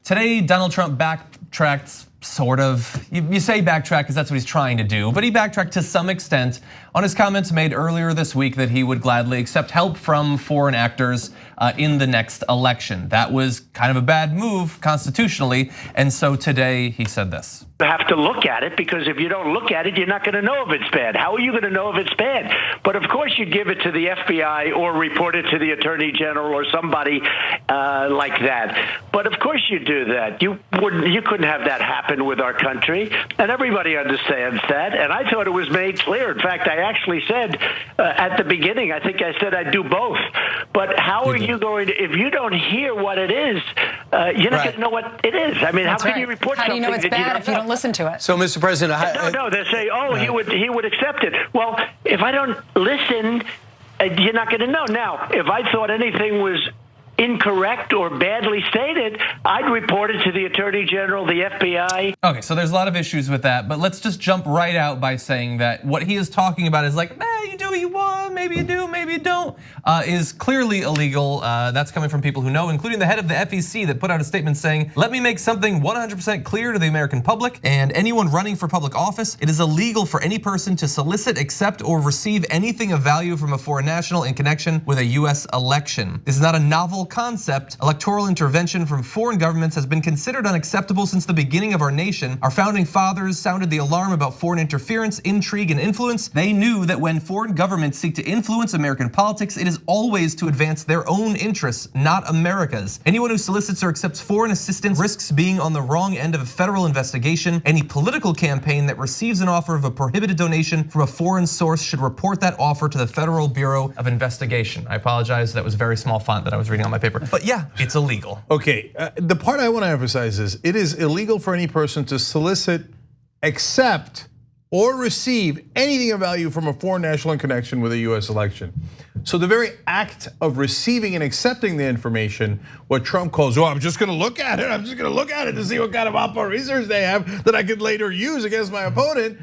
Today, Donald Trump backtracked, sort of. You say backtrack because that's what he's trying to do, but he backtracked to some extent on his comments made earlier this week that he would gladly accept help from foreign actors in the next election. That was kind of a bad move constitutionally, and so today he said this. You have to look at it, because if you don't look at it, you're not going to know if it's bad. How are you going to know if it's bad? But of course you give it to the FBI or report it to the Attorney General or somebody like that. But of course you do that. You couldn't have that happen with our country, and everybody understands that. And I thought it was made clear. In fact, I actually said at the beginning, I think I said I'd do both. But how are you going to, if you don't hear what it is, you're not going to know what it is. I mean, how can you report something? How do you know it's bad if you don't listen to it? So, Mr. President, no, they say, oh, he would accept it. Well, if I don't listen, you're not going to know. Now, if I thought anything was incorrect or badly stated, I'd report it to the Attorney General, the FBI. Okay, so there's a lot of issues with that, but let's just jump right out by saying that what he is talking about is like, you do what you want, maybe you do, maybe you don't, is clearly illegal. That's coming from people who know, including the head of the FEC that put out a statement saying, let me make something 100% clear to the American public and anyone running for public office. It is illegal for any person to solicit, accept, or receive anything of value from a foreign national in connection with a US election. This is not a novel concept. Electoral intervention from foreign governments has been considered unacceptable since the beginning of our nation. Our founding fathers sounded the alarm about foreign interference, intrigue, and influence. They knew that when foreign governments seek to influence American politics, it is always to advance their own interests, not America's. Anyone who solicits or accepts foreign assistance risks being on the wrong end of a federal investigation. Any political campaign that receives an offer of a prohibited donation from a foreign source should report that offer to the Federal Bureau of Investigation. I apologize, that was very small font that I was reading on my paper. But yeah, it's illegal. Okay, the part I want to emphasize is it is illegal for any person to solicit, accept, or receive anything of value from a foreign national in connection with a US election. So the very act of receiving and accepting the information, what Trump calls, I'm just gonna look at it, I'm just gonna look at it to see what kind of oppo research they have that I could later use against my opponent,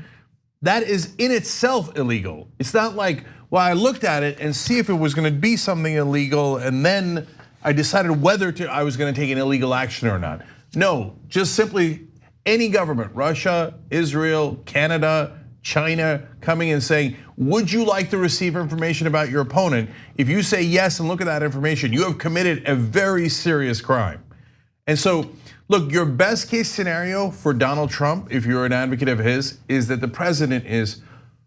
that is in itself illegal. It's not like, well, I looked at it and see if it was gonna be something illegal and then I decided whether I was gonna take an illegal action or not. No, just simply any government, Russia, Israel, Canada, China, coming and saying, would you like to receive information about your opponent? If you say yes and look at that information, you have committed a very serious crime. And so, look, your best case scenario for Donald Trump, if you're an advocate of his, is that the president is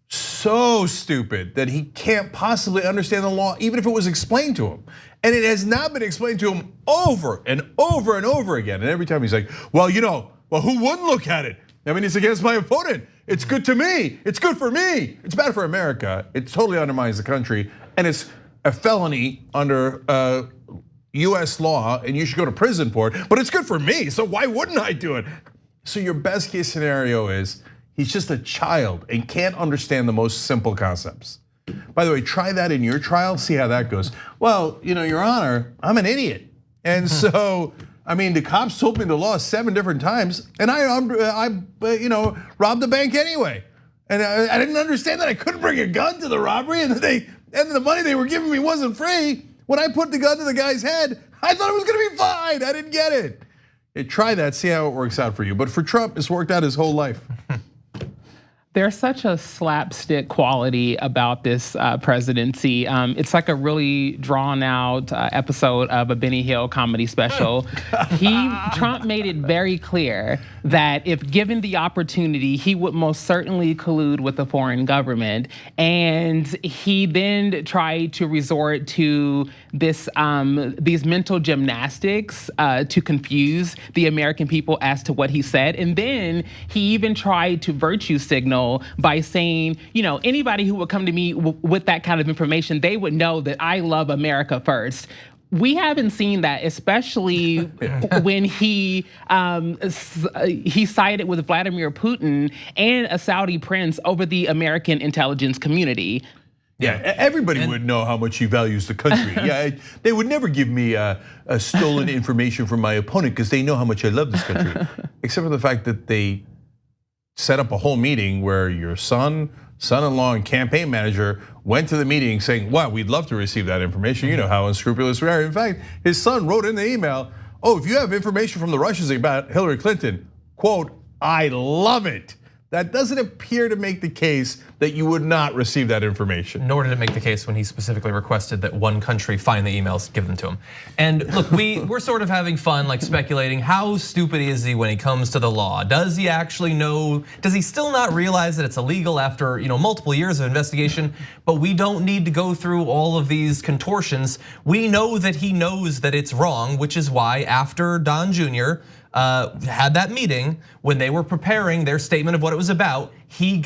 so stupid that he can't possibly understand the law, even if it was explained to him. And it has not been explained to him over and over and over again. And every time he's like, well, who wouldn't look at it? I mean, it's against my opponent. It's good to me. It's good for me. It's bad for America. It totally undermines the country. And it's a felony under US law, and you should go to prison for it. But it's good for me, so why wouldn't I do it? So your best case scenario is he's just a child and can't understand the most simple concepts. By the way, try that in your trial, see how that goes. Well, Your Honor, I'm an idiot. And so, I mean, the cops told me the law 7 different times, and I robbed the bank anyway. And I didn't understand that I couldn't bring a gun to the robbery, and the money they were giving me wasn't free. When I put the gun to the guy's head, I thought it was gonna be fine. I didn't get it. Try that, see how it works out for you. But for Trump, it's worked out his whole life. There's such a slapstick quality about this presidency. It's like a really drawn out episode of a Benny Hill comedy special. Trump made it very clear that if given the opportunity, he would most certainly collude with the foreign government. And he then tried to resort to these mental gymnastics to confuse the American people as to what he said. And then he even tried to virtue signal by saying, anybody who would come to me with that kind of information, they would know that I love America first. We haven't seen that, especially when he sided with Vladimir Putin and a Saudi prince over the American intelligence community. Yeah, everybody would know how much he values the country. Yeah, they would never give me a stolen information from my opponent because they know how much I love this country. Except for the fact that they set up a whole meeting where your son-in-law, and campaign manager went to the meeting saying, wow, we'd love to receive that information. You know how unscrupulous we are. In fact, his son wrote in the email, oh, if you have information from the Russians about Hillary Clinton, quote, I love it. That doesn't appear to make the case that you would not receive that information. Nor did it make the case when he specifically requested that one country find the emails, give them to him. And look, we're sort of having fun, like speculating, how stupid is he when he comes to the law? Does he actually know, does he still not realize that it's illegal after multiple years of investigation? But we don't need to go through all of these contortions. We know that he knows that it's wrong, which is why after Don Jr. Had that meeting, when they were preparing their statement of what it was about, he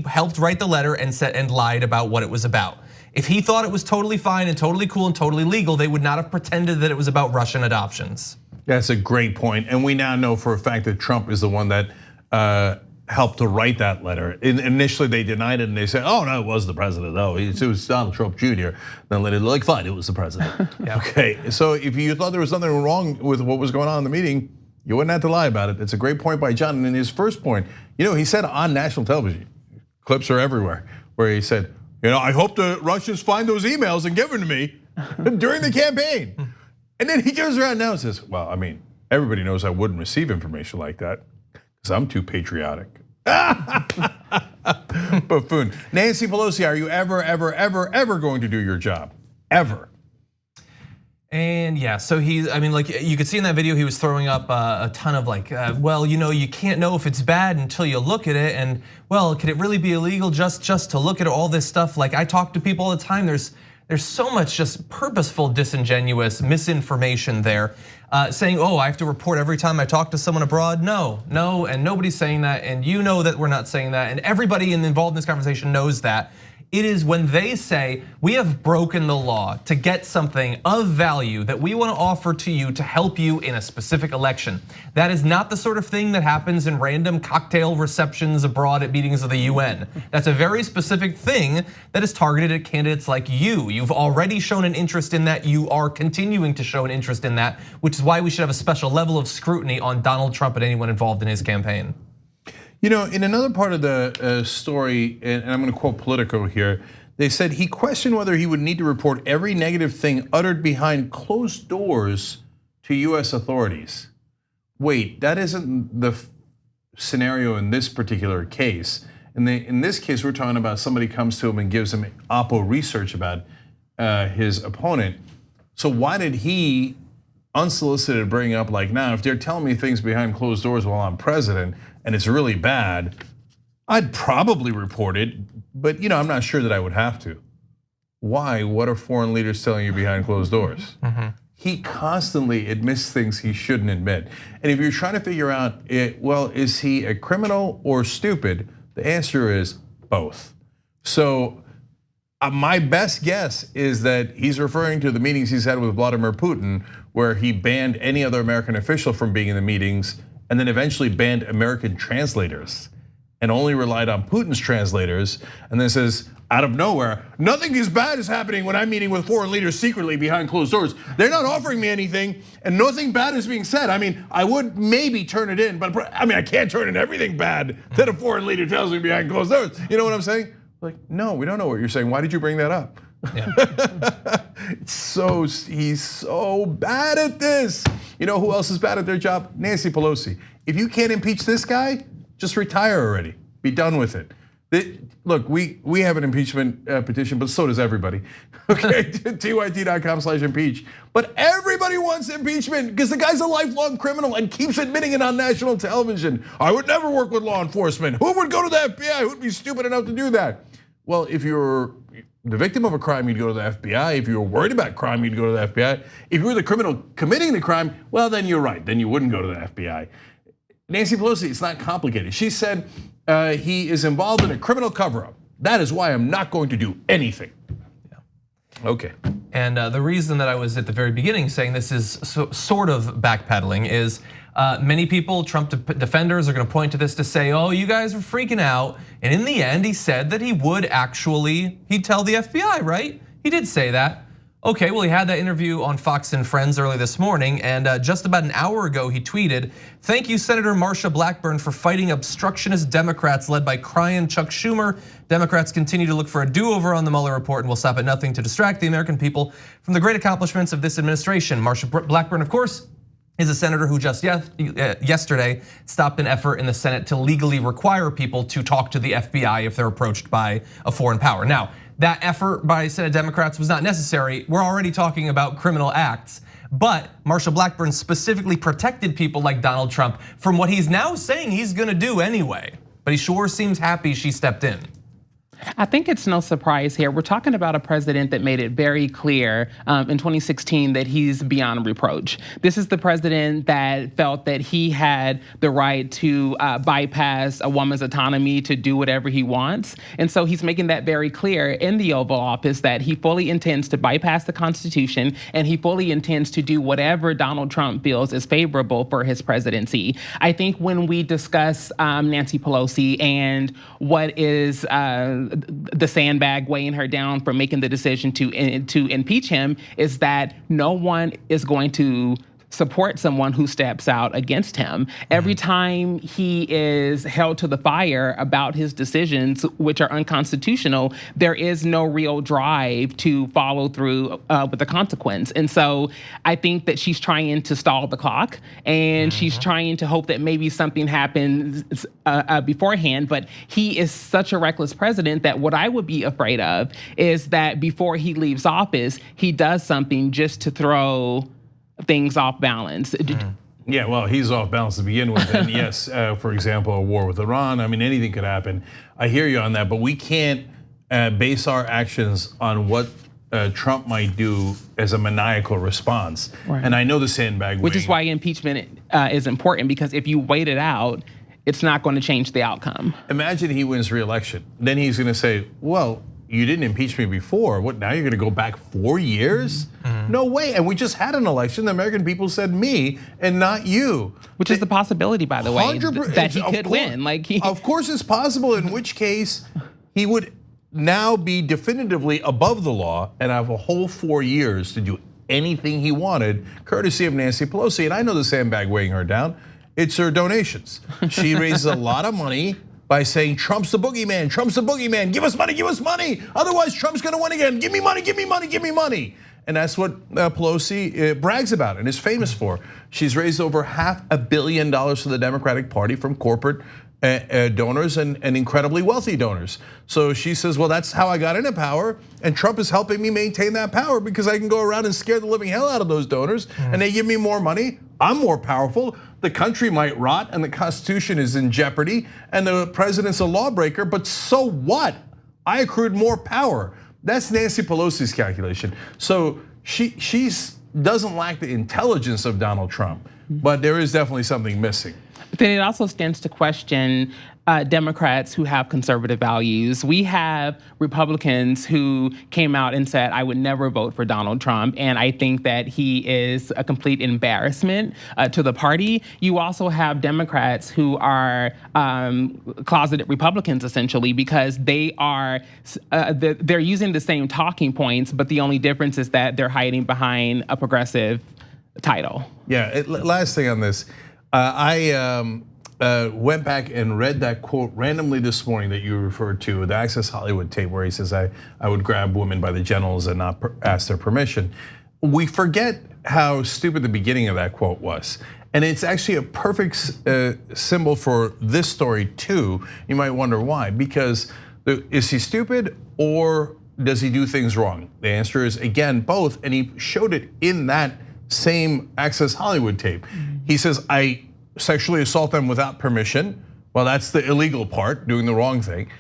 helped write the letter and lied about what it was about. If he thought it was totally fine and totally cool and totally legal, they would not have pretended that it was about Russian adoptions. That's a great point, and we now know for a fact that Trump is the one that helped to write that letter. Initially, they denied it and they said, "Oh no, it was the president. No, it was Donald Trump Jr." Then later, like, fine, it was the president. Yeah. Okay, so if you thought there was something wrong with what was going on in the meeting, you wouldn't have to lie about it. It's a great point by John. And in his first point, he said on national television, clips are everywhere, where he said, I hope the Russians find those emails and give them to me during the campaign. And then he turns around now and says, well, I mean, everybody knows I wouldn't receive information like that because I'm too patriotic. Buffoon. Nancy Pelosi, are you ever going to do your job? Ever? And yeah, so like you could see in that video, he was throwing up a ton of like, well, you can't know if it's bad until you look at it, and well, could it really be illegal just to look at all this stuff? Like I talk to people all the time. There's so much just purposeful, disingenuous misinformation there, saying, oh, I have to report every time I talk to someone abroad. No, and nobody's saying that, and that we're not saying that, and everybody involved in this conversation knows that. It is when they say, we have broken the law to get something of value that we want to offer to you to help you in a specific election. That is not the sort of thing that happens in random cocktail receptions abroad at meetings of the UN. That's a very specific thing that is targeted at candidates like you. You've already shown an interest in that. You are continuing to show an interest in that, which is why we should have a special level of scrutiny on Donald Trump and anyone involved in his campaign. In another part of the story, and I'm going to quote Politico here, they said he questioned whether he would need to report every negative thing uttered behind closed doors to US authorities. Wait, that isn't the scenario in this particular case. In this case, we're talking about somebody comes to him and gives him Oppo research about his opponent. So why did he unsolicited bring up like, now if they're telling me things behind closed doors while I'm president and it's really bad, I'd probably report it, but I'm not sure that I would have to. Why? What are foreign leaders telling you behind closed doors? Mm-hmm. He constantly admits things he shouldn't admit. And if you're trying to figure out, well, is he a criminal or stupid? The answer is both. So my best guess is that he's referring to the meetings he's had with Vladimir Putin, where he banned any other American official from being in the meetings, and then eventually banned American translators and only relied on Putin's translators, and then says, out of nowhere, nothing as bad is happening when I'm meeting with foreign leaders secretly behind closed doors. They're not offering me anything, and nothing bad is being said. I mean, I would maybe turn it in, but I can't turn in everything bad that a foreign leader tells me behind closed doors. You know what I'm saying? Like, no, we don't know what you're saying. Why did you bring that up? Yeah. He's so bad at this. You know who else is bad at their job? Nancy Pelosi. If you can't impeach this guy, just retire already. Be done with it. Look, we have an impeachment petition, but so does everybody. Okay, tyt.com/impeach. But everybody wants impeachment because the guy's a lifelong criminal and keeps admitting it on national television. I would never work with law enforcement. Who would go to the FBI? Who would be stupid enough to do that? Well, if you're the victim of a crime, you'd go to the FBI. If you were worried about crime, you'd go to the FBI. If you were the criminal committing the crime, well, then you're right. Then you wouldn't go to the FBI. Nancy Pelosi, it's not complicated. She said he is involved in a criminal cover-up. That is why I'm not going to do anything. Yeah. Okay. And the reason that I was at the very beginning saying this is sort of backpedaling is many people, Trump defenders, are going to point to this to say, oh, you guys are freaking out. And in the end, he said that he would he'd tell the FBI, right? He did say that. Okay, well, he had that interview on Fox and Friends early this morning, and just about an hour ago, he tweeted, "Thank you, Senator Marsha Blackburn, for fighting obstructionist Democrats led by crying Chuck Schumer. Democrats continue to look for a do-over on the Mueller report and will stop at nothing to distract the American people from the great accomplishments of this administration." Marsha Blackburn, of course, is a senator who just yesterday stopped an effort in the Senate to legally require people to talk to the FBI if they're approached by a foreign power. Now, that effort by Senate Democrats was not necessary. We're already talking about criminal acts. But Marsha Blackburn specifically protected people like Donald Trump from what he's now saying he's gonna do anyway. But he sure seems happy she stepped in. I think it's no surprise here. We're talking about a president that made it very clear in 2016 that he's beyond reproach. This is the president that felt that he had the right to bypass a woman's autonomy to do whatever he wants. And so he's making that very clear in the Oval Office that he fully intends to bypass the Constitution and he fully intends to do whatever Donald Trump feels is favorable for his presidency. I think when we discuss Nancy Pelosi and what is the sandbag weighing her down for making the decision to impeach him is that no one is going to support someone who steps out against him. Every time he is held to the fire about his decisions, which are unconstitutional, there is no real drive to follow through with the consequence. And so I think that she's trying to stall the clock and she's trying to hope that maybe something happens beforehand. But he is such a reckless president that what I would be afraid of is that before he leaves office, he does something just to throw things off balance. Yeah, well, he's off balance to begin with. And yes, for example, a war with Iran, I mean, anything could happen. I hear you on that, but we can't base our actions on what Trump might do as a maniacal response. Right. And I know the sandbag Which is why impeachment is important, because if you wait it out, it's not going to change the outcome. Imagine he wins re-election. Then he's going to say, well, you didn't impeach me before. What, now you're gonna go back 4 years? No way, and we just had an election. The American people said me and not you. Which is the possibility, by the way, that he could win. Of course it's possible, in which case he would now be definitively above the law and have a whole 4 years to do anything he wanted, courtesy of Nancy Pelosi. And I know the sandbag weighing her down. It's her donations. She raises a lot of money by saying Trump's the boogeyman, Trump's the boogeyman, give us money, otherwise Trump's gonna win again, give me money, give me money, give me money. And that's what Pelosi brags about and is famous for. She's raised over $500 million for the Democratic Party from corporate donors and incredibly wealthy donors. So she says, well, that's how I got into power, and Trump is helping me maintain that power because I can go around and scare the living hell out of those donors, and they give me more money, I'm more powerful, the country might rot and the Constitution is in jeopardy and the president's a lawbreaker, but so what? I accrued more power. That's Nancy Pelosi's calculation. So she doesn't lack the intelligence of Donald Trump, but there is definitely something missing. But then it also stands to question Democrats who have conservative values. We have Republicans who came out and said, I would never vote for Donald Trump. And I think that he is a complete embarrassment to the party. You also have Democrats who are closeted Republicans, essentially, because they're using the same talking points, but the only difference is that they're hiding behind a progressive title. Yeah, last thing on this. I went back and read that quote randomly this morning that you referred to, the Access Hollywood tape where he says, I would grab women by the genitals and not ask their permission. We forget how stupid the beginning of that quote was. And it's actually a perfect symbol for this story too. You might wonder why, because is he stupid or does he do things wrong? The answer is, again, both, and he showed it in that same Access Hollywood tape. He says, I sexually assault them without permission. Well, that's the illegal part, doing the wrong thing.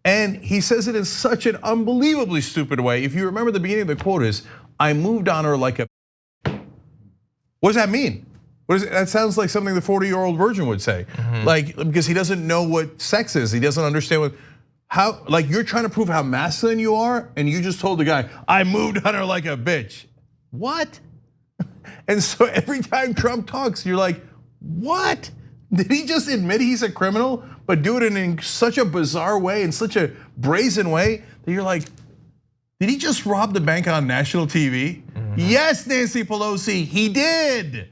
And he says it in such an unbelievably stupid way. If you remember, the beginning of the quote is, I moved on her like a. What does that mean? That sounds like something the 40-year-old virgin would say. Like, because he doesn't know what sex is. He doesn't understand how, like, you're trying to prove how masculine you are, and you just told the guy, I moved on her like a bitch. What? And so every time Trump talks, you're like, what? Did he just admit he's a criminal, but do it in such a bizarre way, in such a brazen way, that you're like, did he just rob the bank on national TV? Yes, Nancy Pelosi, he did.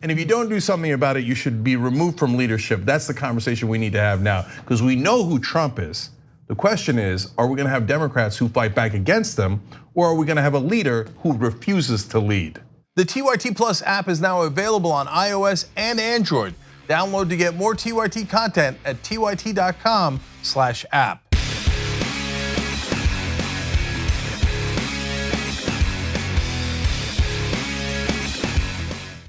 And if you don't do something about it, you should be removed from leadership. That's the conversation we need to have now, because we know who Trump is. The question is, are we gonna have Democrats who fight back against them, or are we gonna have a leader who refuses to lead? The TYT Plus app is now available on iOS and Android. Download to get more TYT content at tyt.com/app.